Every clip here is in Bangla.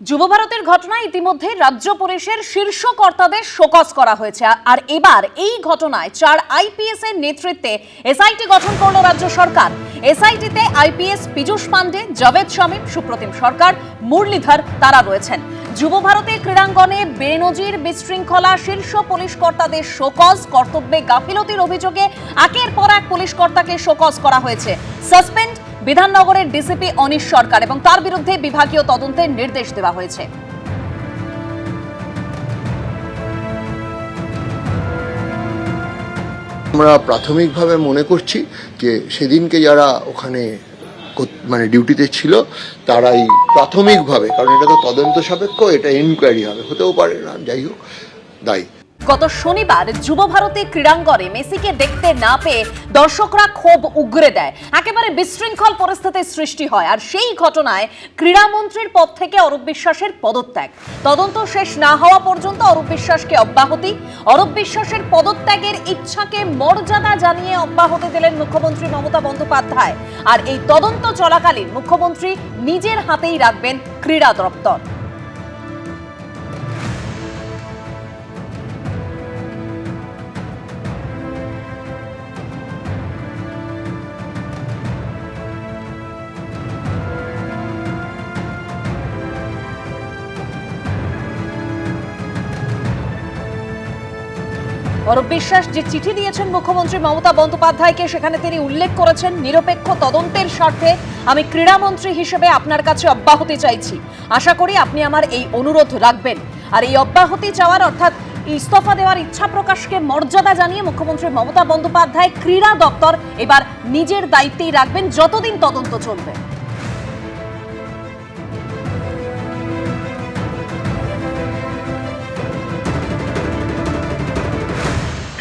যুবভারতের ঘটনায় ইতিমধ্যে রাজ্য পুলিশের শীর্ষ কর্তাদের শোকজ করা হয়েছে আর এবার এই ঘটনায় 4 আইপিএস এর নেতৃত্বে এসআইটি গঠন করল রাজ্য সরকার। এসআইটিতে আইপিএস পীযূষ পান্ডে, জাভেদ শামীম, সুপ্রতিম সরকার, মুরলীধর তারা রয়েছেন। যুবভারতের ক্রীড়াঙ্গনে বেনজির বিশৃঙ্খলা, শীর্ষ পুলিশ কর্তাদের শোকজ, কর্তব্যে গাফিলতির অভিযোগে একের পর এক পুলিশ কর্তাকে শোকজ করা হয়েছে। সাসপেন্ড বিধাননগরের ডিসিপি অনিশ সরকার এবং তার বিরুদ্ধে বিভাগীয় তদন্তের নির্দেশ দেওয়া হয়েছে। আমরা প্রাথমিকভাবে মনে করছি যে সেদিনকে যারা ওখানে ডিউটিতে ছিল তারাই প্রাথমিকভাবে, কারণ এটা তো তদন্ত সাপেক্ষ, এটা এনকোয়ারি হবে, হতেও পারে না, যাই হোক, দায়ী। গত শনিবার যুবভারতী ক্রীড়াঙ্গনে মেসিকে দেখতে না পেয়ে দর্শকরা ক্ষোভ উগরে দেয়, একেবারে বিশৃঙ্খল পরিস্থিতির সৃষ্টি হয়। আর সেই ঘটনায় ক্রীড়ামন্ত্রীর পদ থেকে অরূপ বিশ্বাসের পদত্যাগ। তদন্ত শেষ না হওয়া পর্যন্ত অরূপ বিশ্বাসকে অব্যাহতি, অরূপ বিশ্বাসের পদত্যাগের ইচ্ছাকে মর্যাদা জানিয়ে অব্যাহতি দিলেন মুখ্যমন্ত্রী মমতা বন্দ্যোপাধ্যায়। আর এই তদন্ত চলাকালীন মুখ্যমন্ত্রী নিজের হাতেই রাখবেন ক্রীড়া দপ্তর। অরূপ বিশ্বাস যে চিঠি দিয়েছেন মুখ্যমন্ত্রী মমতা বন্দ্যোপাধ্যায়কে, সেখানে তিনি উল্লেখ করেছেন, নিরপেক্ষ তদন্তের স্বার্থে আমি ক্রীড়ামন্ত্রী হিসেবে আপনার কাছে অব্যাহতি চাইছি। আশা করি আপনি আমার এই অনুরোধ রাখবেন। আর এই অব্যাহতি চাওয়ার অর্থাৎ ইস্তফা দেওয়ার ইচ্ছা প্রকাশকে মর্যাদা জানিয়ে মুখ্যমন্ত্রী মমতা বন্দ্যোপাধ্যায় ক্রীড়া দপ্তর এবার নিজের দায়িত্বেই রাখবেন যতদিন তদন্ত চলবে।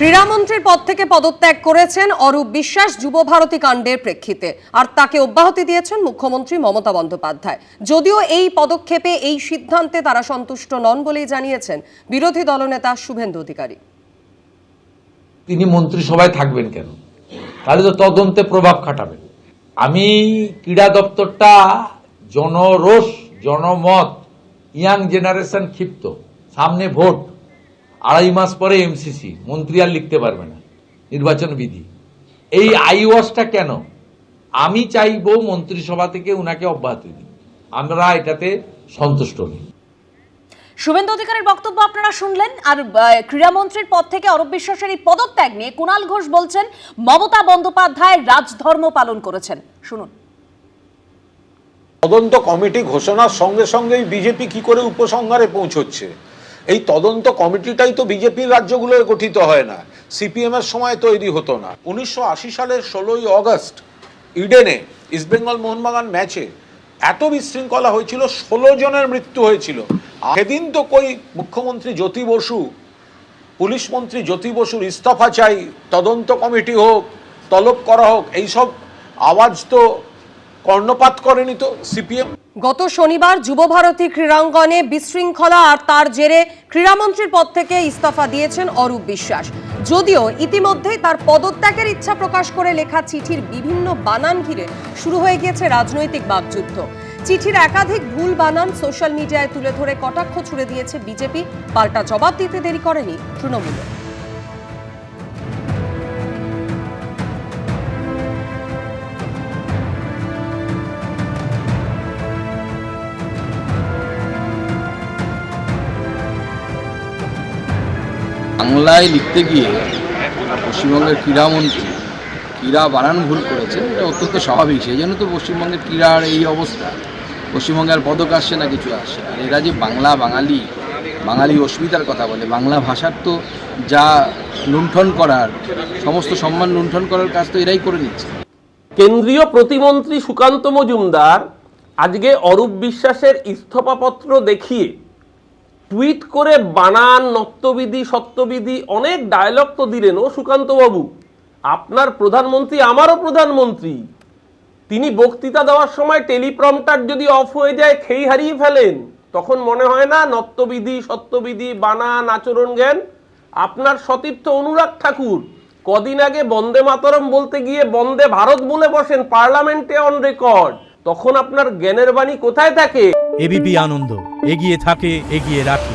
ক্রীড়ামন্ত্রীর পদ থেকে পদত্যাগ করেছেন অরূপ বিশ্বাস যুবভারতী কাণ্ডের প্রেক্ষিতে, আর তাকে অব্যাহতি দিয়েছেন মুখ্যমন্ত্রী মমতা বন্দ্যোপাধ্যায়। যদিও এই পদক্ষেপে, এই সিদ্ধান্তে তারা সন্তুষ্ট নন বলেই জানিয়েছেন বিরোধী দলনেতা শুভেন্দু অধিকারী। তিনি মন্ত্রিসভায় থাকবেন কেন? তাহলে তো তদন্তে প্রভাব খাটাবেন। আমি ক্রীড়া দপ্তরটা জনরোষ, জনমত, ইয়াং জেনারেশন ক্ষিপ্ত, সামনে ভোট, 2.5 মাস পরে এমসিসি, মন্ত্রী আর লিখতে পারবে না, নির্বাচন বিধি। এই আইওয়াসটা কেন? আমি চাইবো মন্ত্রিসভা থেকে উনাকে অব্যাহতি দিন, আমরা এটাতে সন্তুষ্ট নই। শুভেন্দু অধিকারীর বক্তব্য আপনারা শুনলেন। আর ক্রীড়ামন্ত্রীর পদ থেকে অরূপ বিশ্বাসের এই পদত্যাগ নিয়ে কুণাল ঘোষ বলছেন, মমতা বন্দ্যোপাধ্যায় রাজধর্ম পালন করেছেন। শুনুন। তদন্ত কমিটি ঘোষণার সঙ্গে সঙ্গেই বিজেপি কি করে উপসংহারে পৌঁছচ্ছে? এই তদন্ত কমিটিটাই তো বিজেপির রাজ্যগুলোয় গঠিত হয় না, সিপিএম এর সময় তৈরি হতো না। 1980 সালের 16ই অগস্ট ইডেনে ইস্টবেঙ্গল মোহনবাগান ম্যাচে এত বিশৃঙ্খলা হয়েছিল, 16 জনের মৃত্যু হয়েছিল। সেদিন তো কই মুখ্যমন্ত্রী জ্যোতি বসু, পুলিশ মন্ত্রী জ্যোতি বসুর ইস্তফা চাই, তদন্ত কমিটি হোক, তলব করা হোক, এইসব আওয়াজ তো কর্ণপাত করেনি তো সিপিএম। গত শনিবার যুবভারতী ক্রীড়াঙ্গনে বিশৃঙ্খলা আর তার জেরে ক্রীড়ামন্ত্রীর পদ থেকে ইস্তফা দিয়েছেন অরূপ বিশ্বাস। যদিও ইতিমধ্যেই তার পদত্যাগের ইচ্ছা প্রকাশ করে লেখা চিঠির বিভিন্ন বানান ঘিরে শুরু হয়ে গিয়েছে রাজনৈতিক বাকযুদ্ধ। চিঠির একাধিক ভুল বানান সোশ্যাল মিডিয়ায় তুলে ধরে কটাক্ষ ছুড়ে দিয়েছে বিজেপি। পাল্টা জবাব দিতে দেরি করেনি তৃণমূল। বাংলায় লিখতে গিয়ে পশ্চিমবঙ্গের ক্রীড়ামন্ত্রী ক্রীড়া বানান ভুল করেছেন, এটা অত্যন্ত স্বাভাবিক। সেই জন্য তো পশ্চিমবঙ্গের ক্রীড়ার এই অবস্থা। পশ্চিমবঙ্গে আর পদক আসছে না, কিছু আসছে। আর এরা যে বাঙালি অস্মিতার কথা বলে, বাংলা ভাষার তো যা লুণ্ঠন করার, সমস্ত সম্মান লুণ্ঠন করার কাজ তো এরাই করে নিচ্ছে। কেন্দ্রীয় প্রতিমন্ত্রী সুকান্ত মজুমদার আজকে অরূপ বিশ্বাসের ইস্তফাপত্র দেখিয়ে টুইট করে বানান, নত্যবিধি, সত্যবিধি অনেক ডায়লগ তো দিলেন। ও সুকান্ত বাবু, আপনার প্রধানমন্ত্রী আমারও প্রধানমন্ত্রী, তিনি বক্তৃতা দেওয়ার সময় টেলিপ্রম্পটার যদি অফ হয়ে যায়, খেই হারিয়ে ফেলেন, তখন মনে হয় না নত্যবিধি, সত্যবিধি, বানান, আচরণ জ্ঞান? আপনার সতীর্থ অনুরাগ ঠাকুর কদিন আগে বন্দে মাতরম বলতে গিয়ে বন্দে ভারত বলে বসেন পার্লামেন্টে অন রেকর্ড, তখন আপনার জ্ঞানের বাণী কোথায় থাকে? এবিপি আনন্দ, এগিয়ে থাকে, এগিয়ে রাখে।